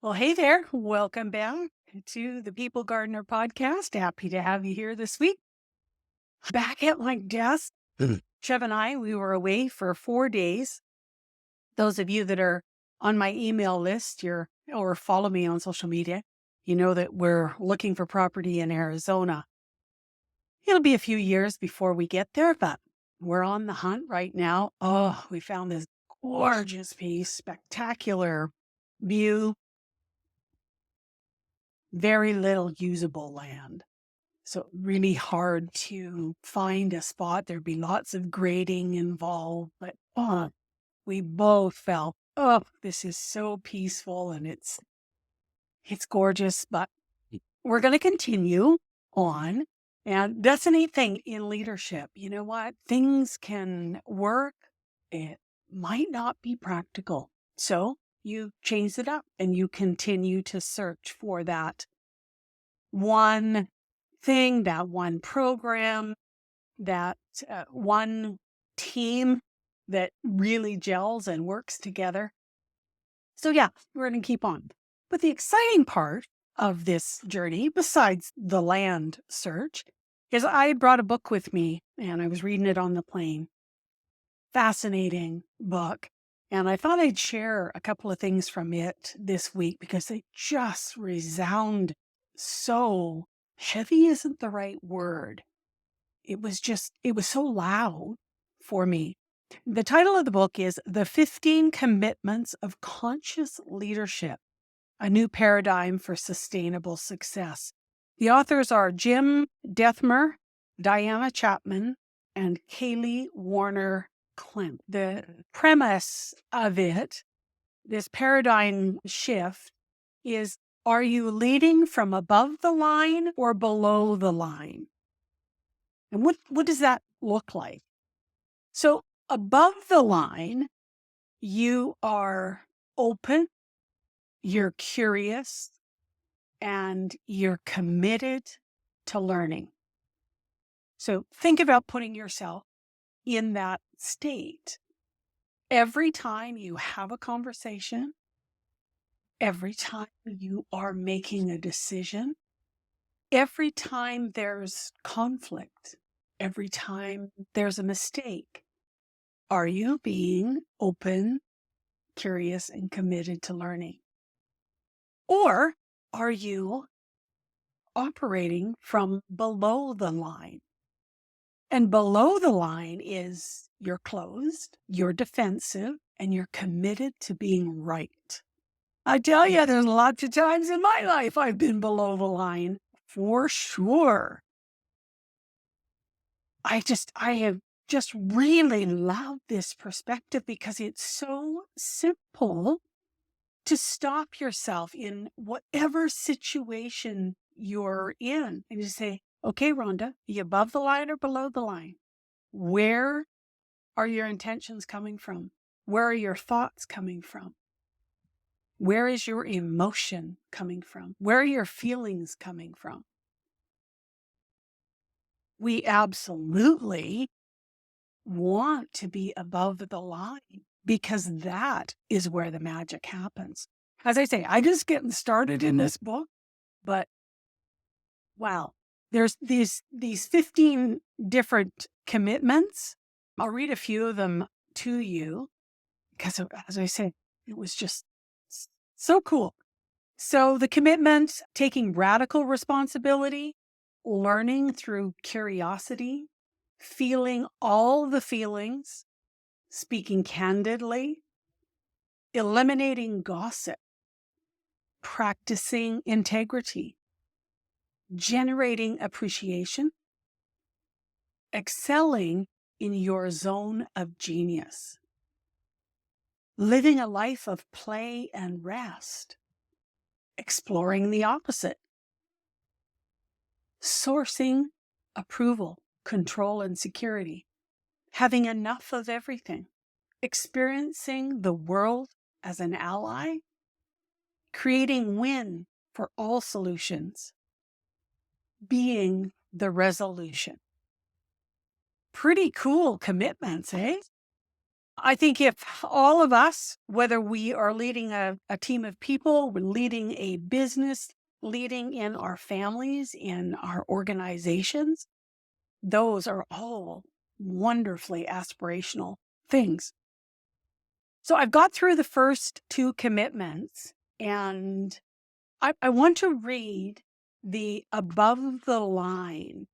Well, hey there. Welcome back to the People Gardener podcast. Happy to have you here this week. Back at my desk, Chev and I, we were away for 4 days. Those of you that are on my email list, or follow me on social media, you know that we're looking for property in Arizona. It'll be a few years before we get there, but we're on the hunt right now. Oh, we found this gorgeous piece, spectacular view, very little usable land. So really hard to find a spot. There'd be lots of grading involved, but we both felt, this is so peaceful and it's gorgeous, but we're going to continue on. And that's a neat thing in leadership. You know what? Things can work. It might not be practical. So you change it up and you continue to search for that one thing, that one program, that one team that really gels and works together. So yeah, we're going to keep on. But the exciting part of this journey, besides the land search, is I brought a book with me and I was reading it on the plane. Fascinating book. And I thought I'd share a couple of things from it this week because they just resound so heavy isn't the right word. It was so loud for me. The title of the book is The 15 Commitments of Conscious Leadership, a New Paradigm for Sustainable Success. The authors are Jim Dethmer, Diana Chapman, and Kaley Warner Klemp. The premise of it, this paradigm shift, is: are you leading from above the line or below the line? And what does that look like? So above the line, you are open, you're curious, and you're committed to learning. So think about putting yourself in that state. Every time you have a conversation, every time you are making a decision, every time there's conflict, every time there's a mistake, are you being open, curious, and committed to learning? Or are you operating from below the line? And below the line is you're closed, you're defensive, and you're committed to being right. I tell you, there's lots of times in my life I've been below the line, for sure. I have just really loved this perspective because it's so simple to stop yourself in whatever situation you're in and just say, okay, Rhonda, are you above the line or below the line? Where are your intentions coming from? Where are your thoughts coming from? Where is your emotion coming from? Where are your feelings coming from? We absolutely want to be above the line because that is where the magic happens. As I say, I'm just getting started in this book, but wow, there's these 15 different commitments. I'll read a few of them to you because, as I said, it was just so cool. So the commitment: taking radical responsibility, learning through curiosity, feeling all the feelings, speaking candidly, eliminating gossip, practicing integrity, generating appreciation, excelling in your zone of genius, living a life of play and rest, exploring the opposite, sourcing approval, control, and security, having enough of everything, experiencing the world as an ally, creating win for all solutions, being the resolution. Pretty cool commitments, eh? I think if all of us, whether we are leading a team of people, we're leading a business, leading in our families, in our organizations, those are all wonderfully aspirational things. So I've got through the first two commitments, and I want to read the above the line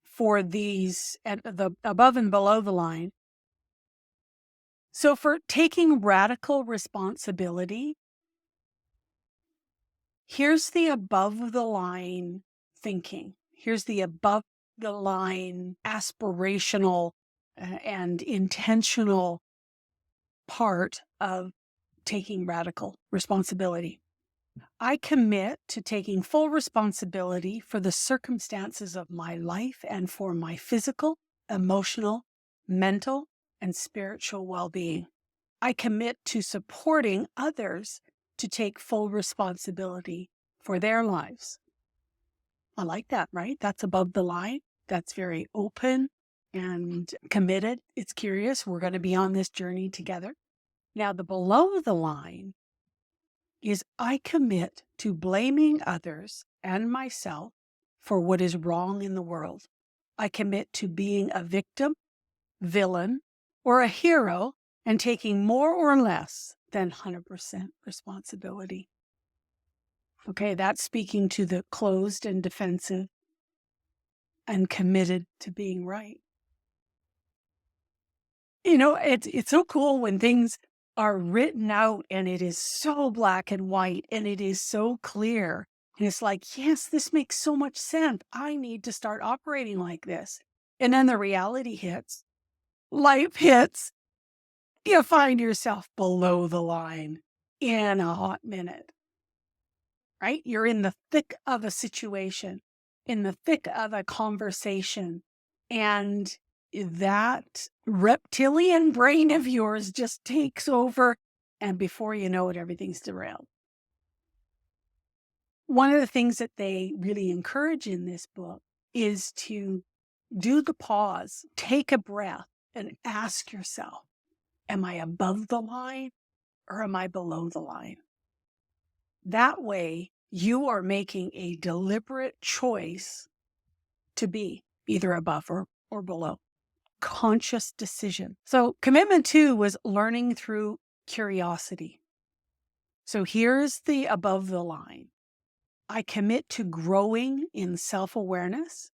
for these, and the above and below the line. So for taking radical responsibility, here's the above the line thinking. Here's the above the line aspirational and intentional part of taking radical responsibility. I commit to taking full responsibility for the circumstances of my life and for my physical, emotional, mental, and spiritual well-being. I commit to supporting others to take full responsibility for their lives. I like that, right? That's above the line. That's very open and committed. It's curious. We're going to be on this journey together. Now, the below the line is I commit to blaming others and myself for what is wrong in the world. I commit to being a victim, villain, or a hero and taking more or less than 100% responsibility. Okay, that's speaking to the closed and defensive and committed to being right. You know, it's so cool when things are written out and it is so black and white and it is so clear. And it's like, yes, this makes so much sense. I need to start operating like this. And then the reality hits, life hits. You find yourself below the line in a hot minute, right? You're in the thick of a situation, in the thick of a conversation, and that reptilian brain of yours just takes over, and before you know it, everything's derailed. One of the things that they really encourage in this book is to do the pause, take a breath, and ask yourself, am I above the line or am I below the line? That way, you are making a deliberate choice to be either above or below. Conscious decision. So commitment 2 was learning through curiosity. So here's the above the line. I commit to growing in self-awareness.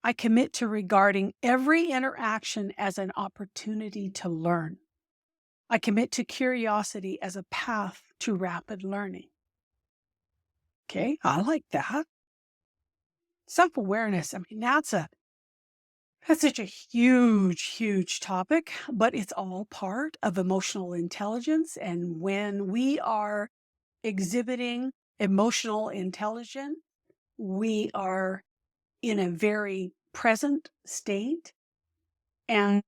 I commit to regarding every interaction as an opportunity to learn. I commit to curiosity as a path to rapid learning. Okay, I like that. Self-awareness, I mean, that's such a huge topic, but it's all part of emotional intelligence. And when we are exhibiting emotional intelligence, we are in a very present state and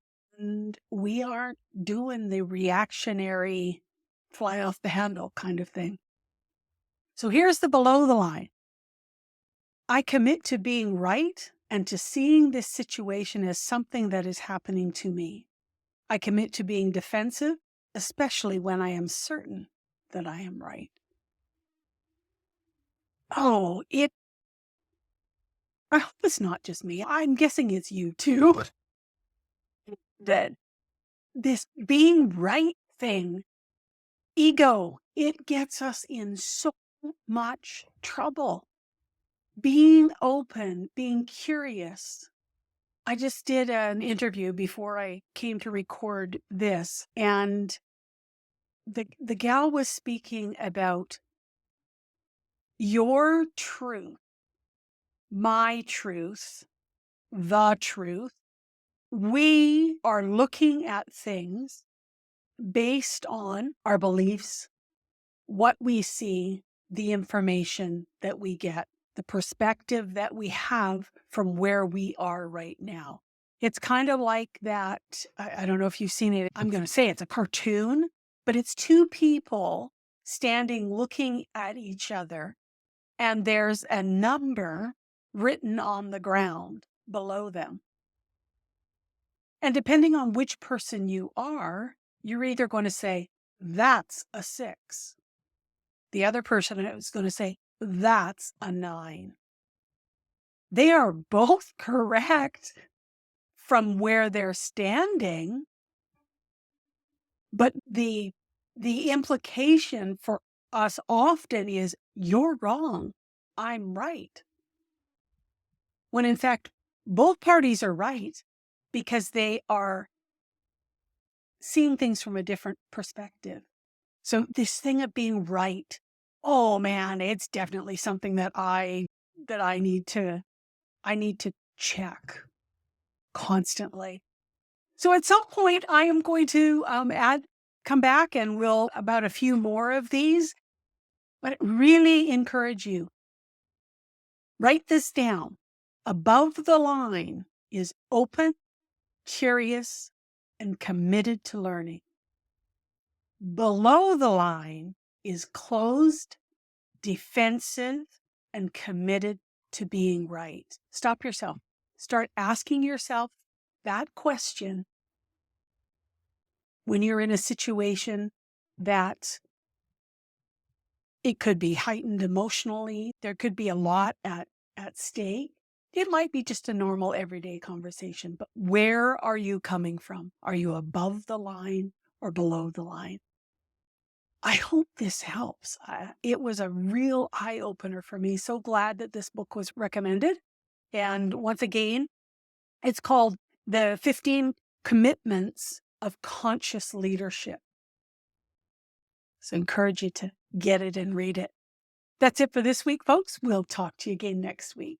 we aren't doing the reactionary fly off the handle kind of thing. So here's the below the line. I commit to being right and to seeing this situation as something that is happening to me. I commit to being defensive, especially when I am certain that I am right. Oh, I hope it's not just me. I'm guessing it's you too. That this being right thing, ego, it gets us in so much trouble. Being open, being curious. I just did an interview before I came to record this, and the gal was speaking about your truth, my truth, the truth. We are looking at things based on our beliefs, what we see, the information that we get, the perspective that we have from where we are right now. It's kind of like that. I don't know if you've seen it. I'm going to say it's a cartoon, but it's two people standing looking at each other, and there's a number written on the ground below them. And depending on which person you are, you're either going to say, that's a 6. The other person is going to say, that's a 9. They are both correct from where they're standing, but the implication for us often is, you're wrong, I'm right. When in fact, both parties are right because they are seeing things from a different perspective. So this thing of being right, oh man, it's definitely something that I need to check constantly. So at some point I am going to come back and we'll about a few more of these, but really encourage you. Write this down. Above the line is open, curious, and committed to learning. Below the line is closed, defensive, and committed to being right. Stop yourself. Start asking yourself that question when you're in a situation that it could be heightened emotionally. There could be a lot at stake. It might be just a normal everyday conversation, but where are you coming from? Are you above the line or below the line? I hope this helps. It was a real eye-opener for me. So glad that this book was recommended. And once again, it's called The 15 Commitments of Conscious Leadership. So encourage you to get it and read it. That's it for this week, folks. We'll talk to you again next week.